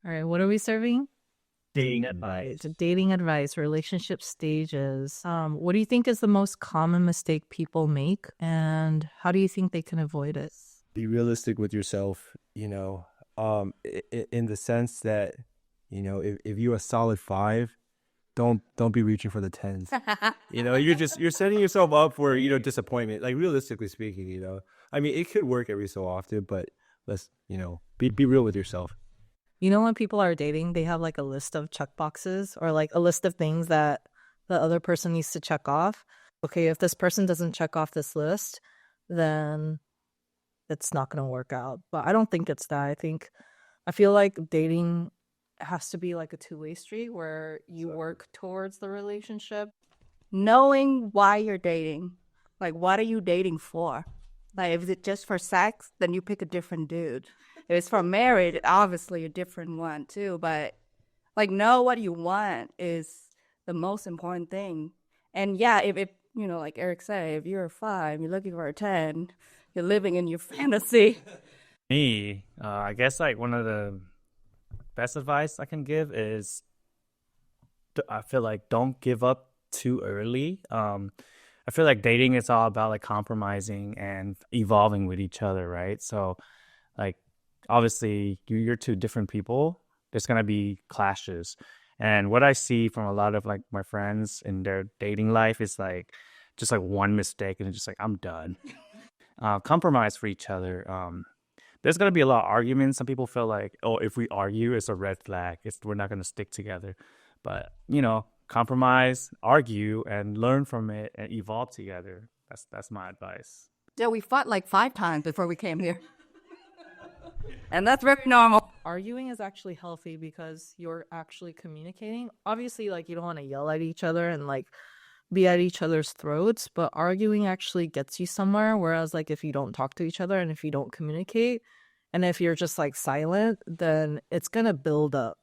All right, what are we serving? Dating advice. Dating advice, relationship stages. What do you think is the most common mistake people make, and how do you think they can avoid it? Be realistic with yourself, in the sense that, if you're a solid five, don't be reaching for the tens. You're setting yourself up for, disappointment. Like realistically speaking, I mean, it could work every so often, but let's, be real with yourself. You know, when people are dating, they have like a list of check boxes or like a list of things that the other person needs to check off. Okay, if this person doesn't check off this list, then it's not going to work out. But I don't think it's that. I feel like dating has to be like a two-way street where you work towards the relationship. Knowing why you're dating. Like, what are you dating for? Like, if it's just for sex, then you pick a different dude. If it's for marriage, obviously a different one too. But like, know what you want is the most important thing. And yeah, if like Eric said, if you're a 5, you're looking for a 10, you're living in your fantasy. Me, I guess like one of the best advice I can give is I feel like don't give up too early. I feel like dating is all about like compromising and evolving with each other, right? So like obviously you're two different people. There's gonna be clashes. And what I see from a lot of like my friends in their dating life is like just like one mistake and it's just like I'm done. Compromise for each other. There's gonna be a lot of arguments. Some people feel like, oh, if we argue, it's a red flag. We're not gonna stick together. But compromise, argue, and learn from it and evolve together. That's my advice. Yeah, we fought like 5 times before we came here. And that's very normal. Arguing is actually healthy because you're actually communicating. Obviously, like you don't want to yell at each other and like be at each other's throats, but arguing actually gets you somewhere. Whereas, like, if you don't talk to each other and if you don't communicate, and if you're just like silent, then it's gonna build up.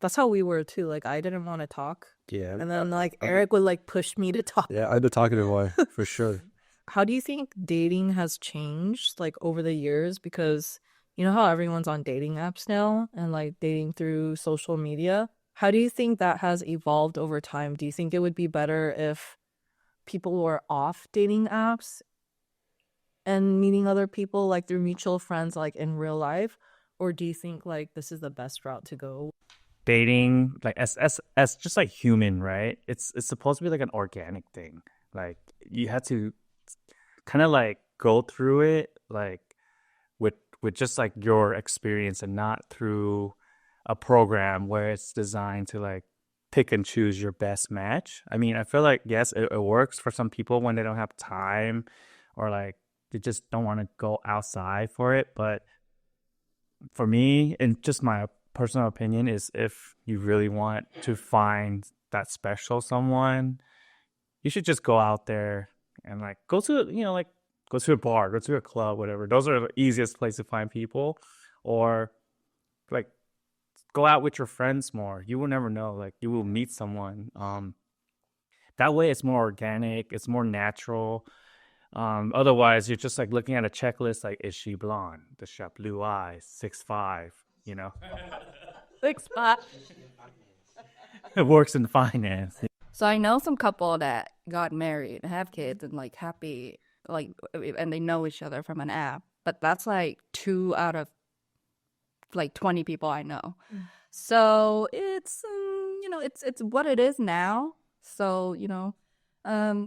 That's how we were too. Like, I didn't want to talk, Yeah. and then like Eric would like push me to talk. Yeah, I'm the talkative one for sure. How do you think dating has changed like over the years? Because you know how everyone's on dating apps now and like dating through social media. How do you think that has evolved over time? Do you think it would be better if people were off dating apps and meeting other people like through mutual friends like in real life? Or do you think like this is the best route to go? Dating, like as just like human, right? It's supposed to be like an organic thing. Like you had to kind of like go through it like with just like your experience and not through a program where it's designed to like pick and choose your best match. I mean, I feel like yes, it works for some people when they don't have time or like they just don't want to go outside for it. But for me, and just my personal opinion, is if you really want to find that special someone, you should just go out there and like go to like go to a bar, go to a club, whatever. Those are the easiest place to find people. Or like go out with your friends more. You will never know. Like you will meet someone. That way it's more organic, it's more natural. Otherwise you're just like looking at a checklist like, is she blonde? Does she have blue eyes? 6'5", you know? 6'5". It works in finance. So I know some couple that got married, have kids, and like happy, like, and they know each other from an app. But that's like 2 out of like 20 people I know. So it's it's what it is now. So I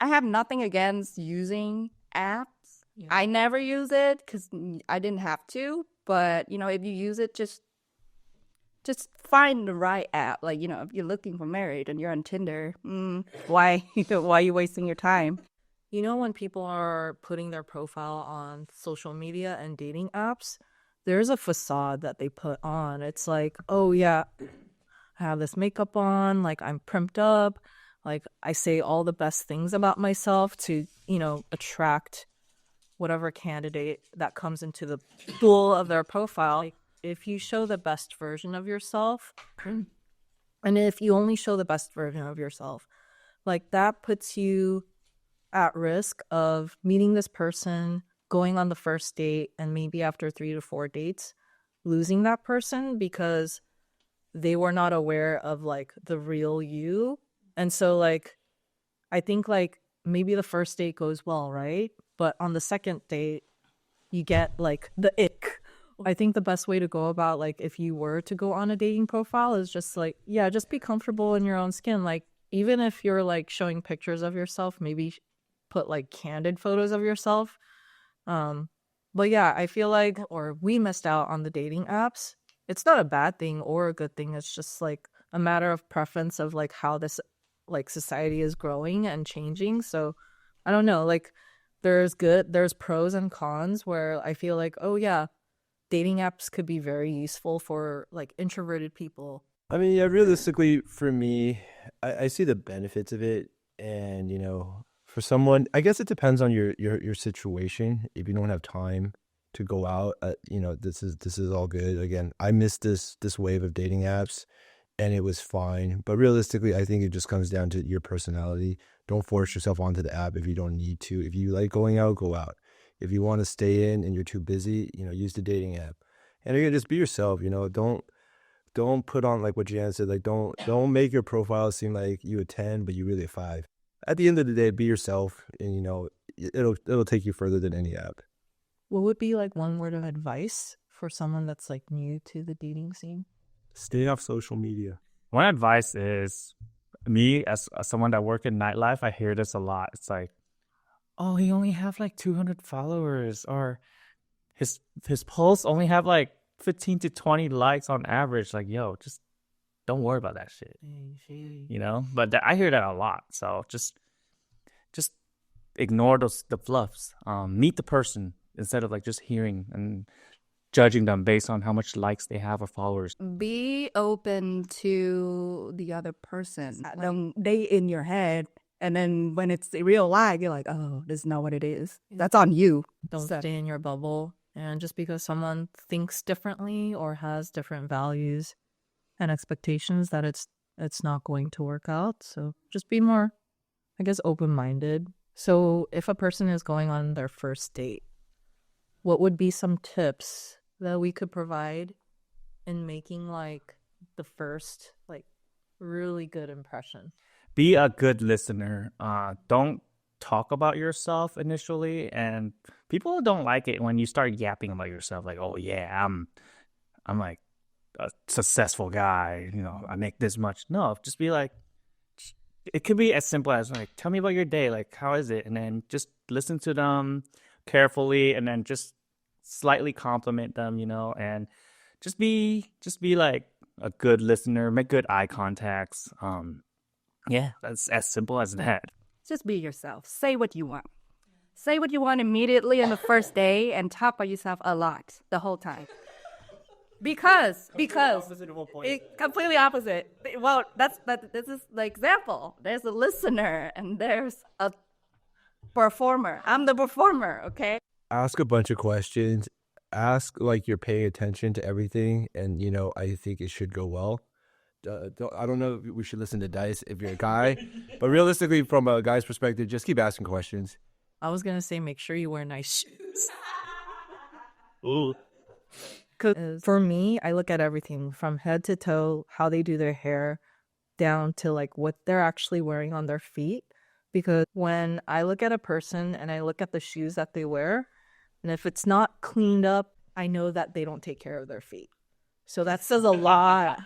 have nothing against using apps. Yeah. I never use it because I didn't have to. But if you use it, just find the right app. Like if you're looking for marriage and you're on Tinder, why are you wasting your time? You know, when people are putting their profile on social media and dating apps, there's a facade that they put on. It's like, oh yeah, I have this makeup on, like I'm primped up, like I say all the best things about myself to, attract whatever candidate that comes into the pool of their profile. Like, if you show the best version of yourself, and if you only show the best version of yourself, like that puts you at risk of meeting this person, going on the first date, and maybe after 3 to 4 dates, losing that person because they were not aware of like the real you. And so like I think like maybe the first date goes well, right? But on the second date, you get like the ick. I think the best way to go about like if you were to go on a dating profile is just like, yeah, just be comfortable in your own skin. Like even if you're like showing pictures of yourself, maybe put like candid photos of yourself. But yeah, I feel like or we missed out on the dating apps. It's not a bad thing or a good thing. It's just like a matter of preference of like how this like society is growing and changing. So I don't know, like there's pros and cons where I feel like, oh yeah, dating apps could be very useful for like introverted people. I mean, yeah, realistically, for me, I see the benefits of it, and for someone, I guess it depends on your situation. If you don't have time to go out, this is all good. Again, I missed this wave of dating apps, and it was fine. But realistically, I think it just comes down to your personality. Don't force yourself onto the app if you don't need to. If you like going out, go out. If you want to stay in and you're too busy, use the dating app. And again, just be yourself. Don't put on like what Jan said. Like don't make your profile seem like you a 10, but you really a 5. At the end of the day, be yourself, and it'll take you further than any app. What would be like one word of advice for someone that's like new to the dating scene? Stay off social media. One advice is me as someone that work in nightlife. I hear this a lot. It's like, oh, he only have like 200 followers, or his posts only have like 15 to 20 likes on average. Like, yo, just don't worry about that shit. But I hear that a lot. So just ignore the fluffs. Meet the person instead of like just hearing and judging them based on how much likes they have or followers. Be open to the other person. Don't date in your head, and then when it's the real life, you're like, oh, this is not what it is. That's on you. Don't stay in your bubble. And just because someone thinks differently or has different values and expectations, that it's not going to work out. So just be more, I guess, open-minded. So if a person is going on their first date, what would be some tips that we could provide in making like the first like really good impression? Be a good listener. Don't talk about yourself initially, and people don't like it when you start yapping about yourself. Like, oh yeah, I'm like a successful guy. I make this much. No, just be like, it could be as simple as like, tell me about your day. Like, how is it? And then just listen to them carefully, and then just slightly compliment them, and just be like a good listener, make good eye contacts. Yeah, that's as simple as that. Just be yourself. Say what you want. Say what you want immediately on the first day, and talk about yourself a lot the whole time. Because it completely opposite. Well, this is the example. There's a listener and there's a performer. I'm the performer, okay? Ask a bunch of questions. Ask like you're paying attention to everything, and I think it should go well. I don't know if we should listen to Dice if you're a guy, but realistically, from a guy's perspective, just keep asking questions. I was gonna say make sure you wear nice shoes. Ooh. Because for me, I look at everything from head to toe, how they do their hair, down to like what they're actually wearing on their feet. Because when I look at a person and I look at the shoes that they wear, and if it's not cleaned up, I know that they don't take care of their feet. So that says a lot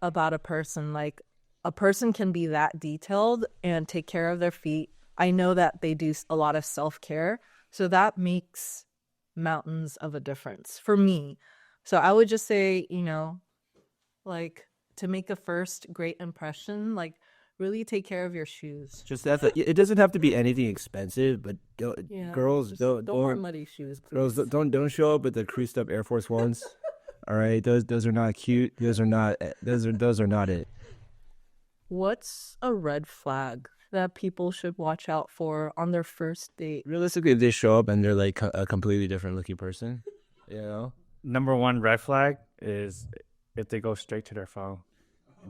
about a person. Like a person can be that detailed and take care of their feet. I know that they do a lot of self-care. So that makes mountains of a difference for me. So I would just say, like to make a first great impression, like really take care of your shoes. Just it doesn't have to be anything expensive, but girls don't wear muddy shoes. Please. Girls don't show up with the creased up Air Force Ones. All right, those are not cute. Those are not it. What's a red flag that people should watch out for on their first date? Realistically, if they show up and they're like a completely different looking person, Number one red flag is if they go straight to their phone.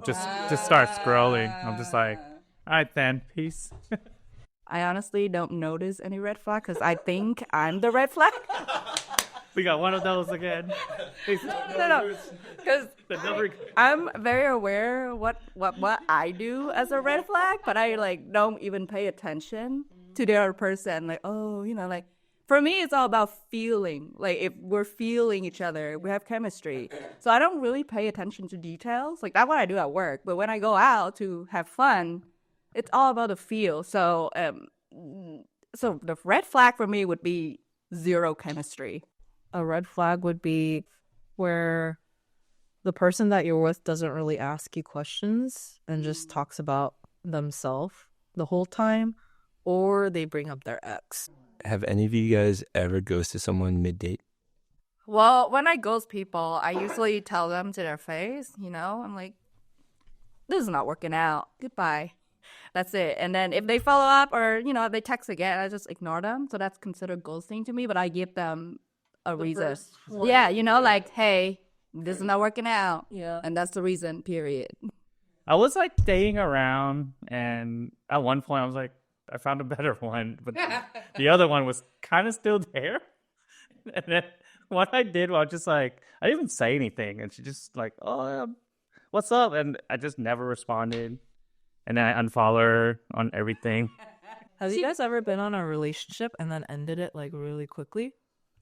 Just start scrolling. I'm just like, all right then, peace. I honestly don't notice any red flag because I think I'm the red flag. We got one of those again. No. Because The number. I'm very aware what I do as a red flag, but I like don't even pay attention to the other person. Like, oh, like for me, it's all about feeling. Like if we're feeling each other, we have chemistry. So I don't really pay attention to details. Like that's what I do at work. But when I go out to have fun, it's all about the feel. So the red flag for me would be zero chemistry. A red flag would be where the person that you're with doesn't really ask you questions and just talks about themselves the whole time, or they bring up their ex. Have any of you guys ever ghosted someone mid-date? Well, when I ghost people, I usually tell them to their face, I'm like, this is not working out. Goodbye. That's it. And then if they follow up or, if they text again, I just ignore them. So that's considered ghosting to me, but I give them a reason. Yeah, like, hey, this is not working out. Yeah. And that's the reason, period. I was like staying around, and at one point I was like, I found a better one, but the other one was kind of still there. And then what I did was just like, I didn't even say anything, and she just like, oh, what's up? And I just never responded, and then I unfollowed her on everything. Have you guys ever been on a relationship and then ended it like really quickly?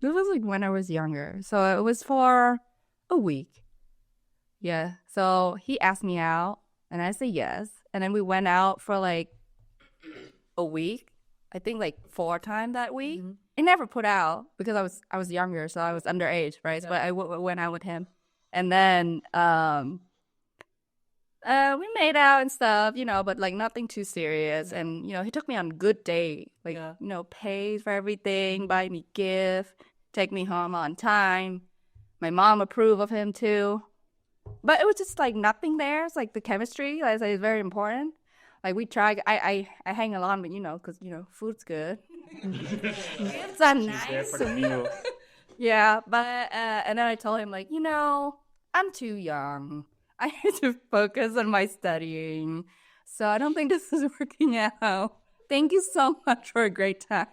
This was like when I was younger. So it was for a week. Yeah. So he asked me out, and I said yes. And then we went out for like a week. I think like 4 times that week. Mm-hmm. It never put out because I was younger, so I was underage, right? Yeah. So I went out with him, and then we made out and stuff, but like nothing too serious. And he took me on a good date, like pays for everything, buy me gift, take me home on time. My mom approved of him too, but it was just like nothing there. It's like the chemistry, I say, is very important. Like we try, I hang along, but because food's good. Gifts are nice. Yeah, but and then I told him like, I'm too young. I need to focus on my studying, so I don't think this is working out. Thank you so much for a great time.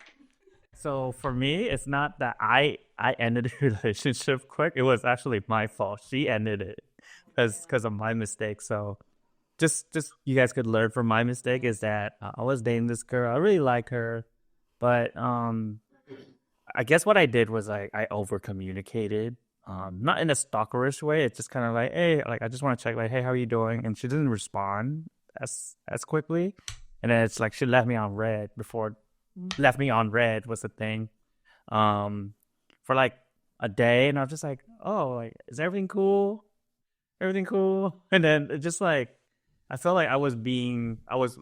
So for me, it's not that I ended the relationship quick. It was actually my fault. She ended it because of my mistake. So just you guys could learn from my mistake is that I was dating this girl. I really like her, but I guess what I did was like I over communicated. Not in a stalkerish way. It's just kind of like, hey, like I just want to check, like, hey, how are you doing? And she didn't respond as quickly. And then it's like she left me on red was the thing. For like a day, and I was just like, oh, like, is everything cool? Everything cool? And then it just like I felt like I was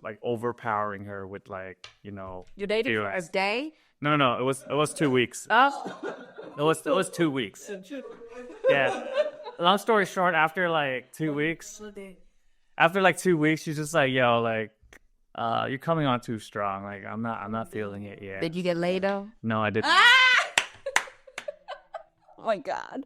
like overpowering her with like, You dated for a day? No, it was 2 weeks. Oh. It was 2 weeks. Yeah. Long story short, after like 2 weeks, she's just like, yo, like, you're coming on too strong. Like, I'm not feeling it yet. Did you get laid though? No, I didn't. Oh my God.